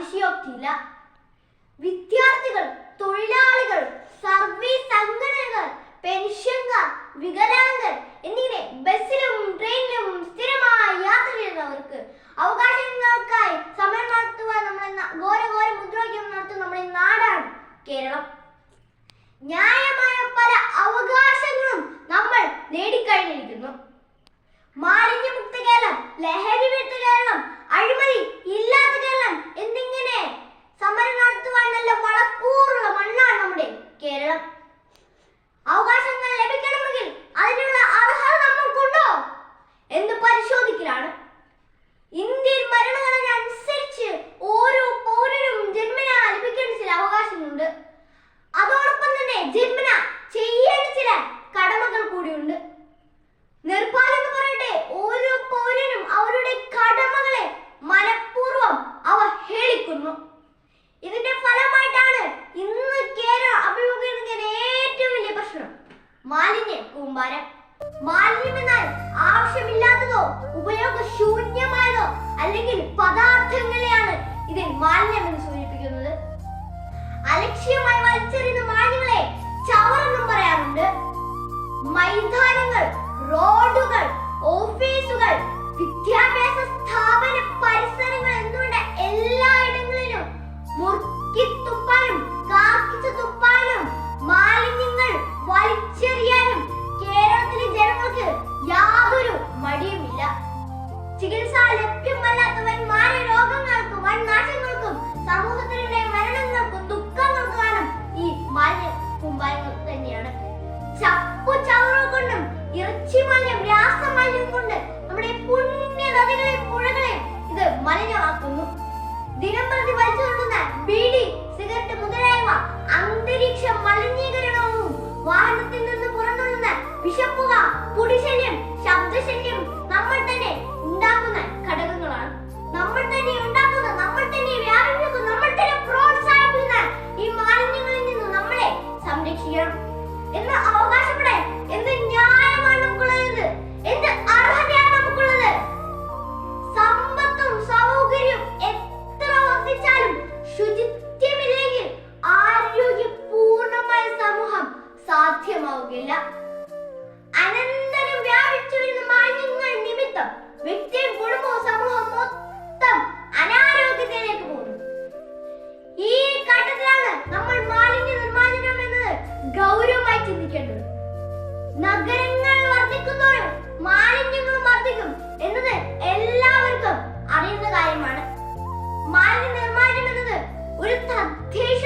അതിശയോക്തിയില്ല. വിദ്യാർത്ഥികൾ, തൊഴിലാളികൾ, സർവീസ് സംഘടനകൾ, പെൻഷൻകാർ, വികലാംഗർ എന്നിങ്ങനെ ബസ്സിലും ട്രെയിനിലും സ്ഥിരമായി യാത്ര ചെയ്യുന്നവർക്ക് അവകാശങ്ങൾക്കായി സമരം നടത്തുവാൻ ഘോര മുദ്രാവാക്യം നടത്തുന്ന നമ്മുടെ നാടാണ് കേരളം. ന്യായമായ പല അവകാശങ്ങളും നമ്മൾ നേടിക്കഴിഞ്ഞിരിക്കുന്നു. മാലിന്യമുക്ത കേരളം, ലഹരി വിരുദ്ധ കേരളം, അഴിമതി ഇല്ലാത്ത കേരളം എന്നിങ്ങനെ സമരം നടത്തുവാൻ നല്ല വളക്കൂറുള്ള മണ്ണാണ് നമ്മുടെ കേരളം. അവകാശങ്ങൾ ലഭിക്കണമെങ്കിൽ അതിനുള്ള അർഹത നമ്മൾക്കുണ്ടോ എന്ന് പരിശോധിക്കലാണ്. ഇന്ത്യൻ ഭരണഘടന അനുസരിച്ച് ഓരോ പൗരനും ജന്മനാ ലഭിക്കേണ്ട ചില അവകാശങ്ങളുണ്ട്. അതോടൊപ്പം തന്നെ ജന്മനാ ചെയ്യേണ്ട ചില കടമകൾ കൂടിയുണ്ട്. നിർഭാഗ്യം പറയട്ടെ, ഓരോ പൗരനും അവരുടെ കടമകളെ മനഃപൂർവ്വം അവഹേളിക്കുന്നു. ഇതിന്റെ ഫലമായിട്ടാണ് ഇന്ന് കേരളം അഭിമുഖീകരിക്കുന്ന ഏറ്റവും വലിയ പ്രശ്നം മാലിന്യ കൂമ്പാരം. മാലിന്യം എന്നാൽ ആവശ്യമില്ലാത്തതോ ഉപയോഗശൂന്യമായതോ അല്ലെങ്കിൽ പദാർത്ഥങ്ങളെയാണ് ഇതിൽ മാലിന്യം എന്ന് സൂചിപ്പിക്കുന്നത്. അലക്ഷ്യമായി വലിച്ചെറിയുന്ന മാലിന്യങ്ങളെ ചവറെന്നും പറയാറുണ്ട്. മൈതാനങ്ങൾ, റോഡുകൾ, ഓഫീസുകൾ, വിദ്യാഭ്യാസ സ്ഥാപന പരിസരങ്ങൾ എന്നുവേണ്ട എല്ലായിടങ്ങളിലും മുറുക്കിത്തുപ്പാനും കാർക്കിച്ചു തുപ്പാനും മാലിന്യങ്ങൾ വലിച്ചെറിയാനും കേരളത്തിലെ ജനങ്ങൾക്ക് യാതൊരു മടിയുമില്ല. ചികിത്സ ലഭ്യമല്ലാത്ത വൻ മാരക രോഗങ്ങൾക്കും വൻ നാശങ്ങൾക്കും സമൂഹത്തിലെ മരണങ്ങൾക്കും ദുഃഖങ്ങൾക്കും കാരണം ഈ മാലിന്യ കൂമ്പാരങ്ങൾ തന്നെയാണ്. ചപ്പു ചവറുകൾ കൊണ്ടും ഇറച്ചി മാലിന്യം, രാസമാലിന്യം കൊണ്ട് നമ്മുടെ പുണ്യ നദികളെയും പുഴകളെയും ഇത് മലിനമാക്കുന്നു. ദിനംപ്രതി വലിച്ചു നടത്തുന്ന ബീഡി, സിഗരറ്റ് മുതലായവ അന്തരീക്ഷ മലിനീകരണവും വാഹനത്തിൽ നിന്ന് പുറന്തള്ളുന്ന വിഷപ്പുക, പൊടിശല്യം, ശബ്ദശല്യം നമ്മൾ തന്നെ ഉണ്ടാക്കുന്ന ഘടകങ്ങളാണ്. നമ്മൾ തന്നെ ഉണ്ടാക്കുന്ന, നമ്മൾ തന്നെ വ്യാപിപ്പിക്കുന്ന, നമ്മൾ തന്നെ പ്രോത്സാഹിപ്പിക്കുന്ന ഈ മാലിന്യങ്ങളിൽ നിന്ന് നമ്മളെ സംരക്ഷിക്കണം എന്ന് അവകാശപ്പെടാൻ എന്ത് ന്യായമാണ് നമുക്കുള്ളത്? എന്ത് അർഹതയാണ് നമുക്കുള്ളത്? സമ്പത്തും സൗകര്യവും എത്ര വർദ്ധിച്ചാലും ശുചിത്വമില്ലെങ്കിൽ ആരോഗ്യപൂർണമായ സമൂഹം സാധ്യമാവുകയില്ല. അനന്തരം വ്യാപിച്ചു വരുന്ന മാലിന്യങ്ങൾ നിമിത്തം വ്യക്തിയും കുടുംബവും സമൂഹം മൊത്തം അനാരോഗ്യത്തിലേക്ക് പോകുന്നു. ഈ ഘട്ടത്തിലാണ് നമ്മൾ മാലിന്യ നിർമ്മാർജ്ജനം എന്നത് ഗൗരവമായി ചിന്തിക്കേണ്ടത്. നഗരങ്ങൾ വർദ്ധിക്കുന്നതോറും മാലിന്യങ്ങളും വർദ്ധിക്കും എന്നത് എല്ലാവർക്കും അറിയുന്ന കാര്യമാണ്. മാലിന്യ നിർമ്മാർജ്ജനം എന്നത് ഒരു തദ്ദേശ